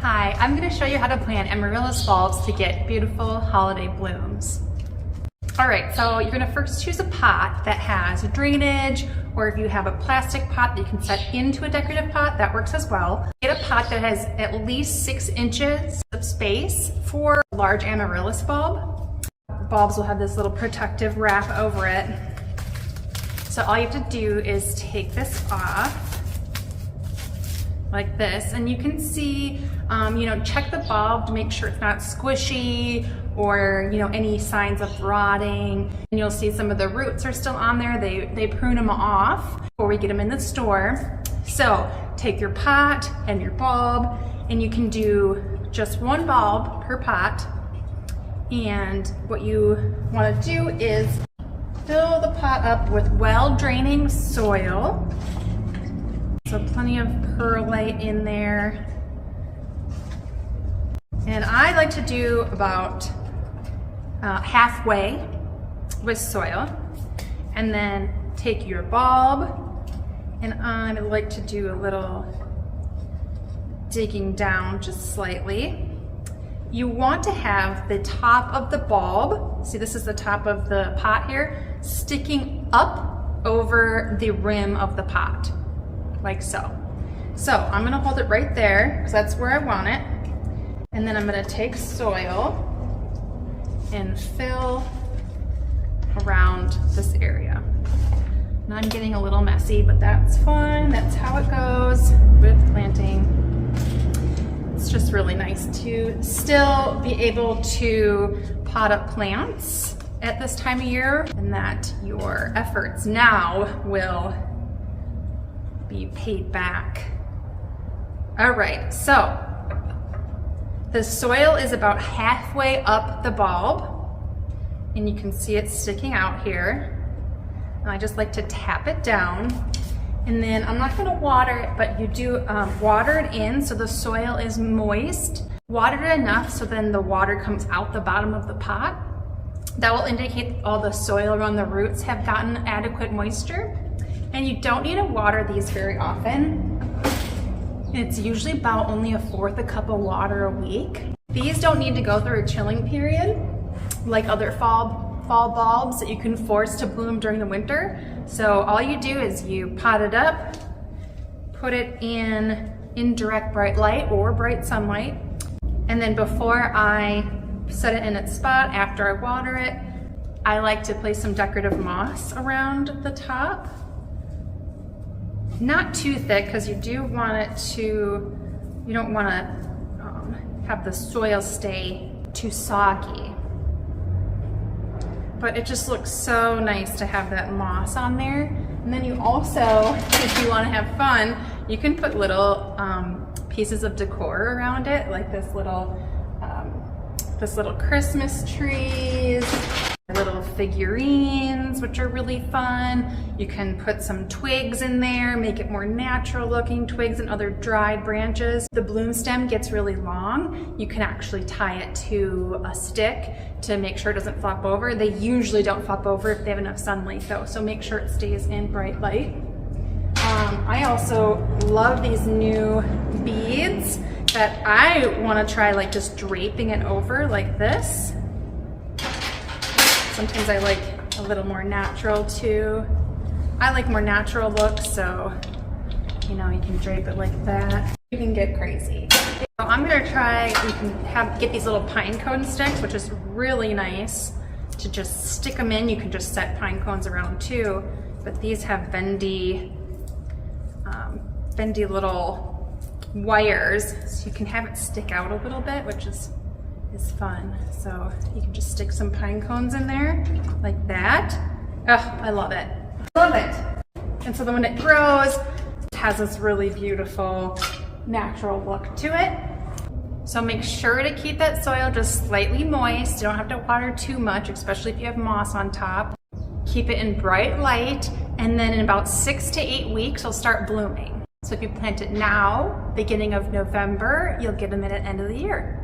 Hi, I'm going to show you how to plant amaryllis bulbs to get beautiful holiday blooms. Alright, so you're going to first choose a pot that has drainage, or if you have a plastic pot that you can set into a decorative pot, that works as well. Get a pot that has at least 6 inches of space for a large amaryllis bulb. Bulbs will have this little protective wrap over it. So all you have to do is take this off like this, and you can see, check the bulb to make sure it's not squishy or any signs of rotting. And you'll see some of the roots are still on there. They prune them off before we get them in the store. So take your pot and your bulb, and you can do just one bulb per pot. And what you want to do is fill the pot up with well-draining soil. So plenty of perlite in there. And I like to do about halfway with soil. And then take your bulb, and I like to do a little digging down just slightly. You want to have the top of the bulb, see this is the top of the pot here, sticking up over the rim of the pot. Like so. So I'm gonna hold it right there because that's where I want it. And then I'm gonna take soil and fill around this area. Now I'm getting a little messy, but that's fine. That's how it goes with planting. It's just really nice to still be able to pot up plants at this time of year, and that your efforts now will be paid back. All right, so the soil is about halfway up the bulb, and you can see it sticking out here. And I just like to tap it down, and then I'm not gonna water it, but you do water it in so the soil is moist. Water it enough so then the water comes out the bottom of the pot. That will indicate all the soil around the roots have gotten adequate moisture. And you don't need to water these very often. It's usually about only 1/4 cup of water a week. These don't need to go through a chilling period like other fall bulbs that you can force to bloom during the winter. So all you do is you pot it up, put it in indirect bright light or bright sunlight, and then before I set it in its spot, after I water it, I like to place some decorative moss around the top. Not too thick, because you do want it to, you don't want to have the soil stay too soggy. But it just looks so nice to have that moss on there. And then you also, if you want to have fun, you can put little pieces of decor around it, like this little Christmas trees, little figurines, which are really fun. You can put some twigs in there, make it more natural looking, twigs and other dried branches. The bloom stem gets really long. You can actually tie it to a stick to make sure it doesn't flop over. They usually don't flop over if they have enough sunlight though, so make sure it stays in bright light. I also love these new beads that I want to try, like just draping it over like this. Sometimes I like a little more natural too. I like more natural looks, so you can drape it like that. You can get crazy. So I'm gonna try, you can get these little pine cone sticks, which is really nice to just stick them in. You can just set pine cones around too, but these have bendy little wires, so you can have it stick out a little bit, which is fun. So you can just stick some pine cones in there like that. Oh, I love it. I love it. And so then when it grows, it has this really beautiful natural look to it. So make sure to keep that soil just slightly moist. You don't have to water too much, especially if you have moss on top. Keep it in bright light, and then in about 6 to 8 weeks, it'll start blooming. So if you plant it now, beginning of November, you'll get them at the end of the year.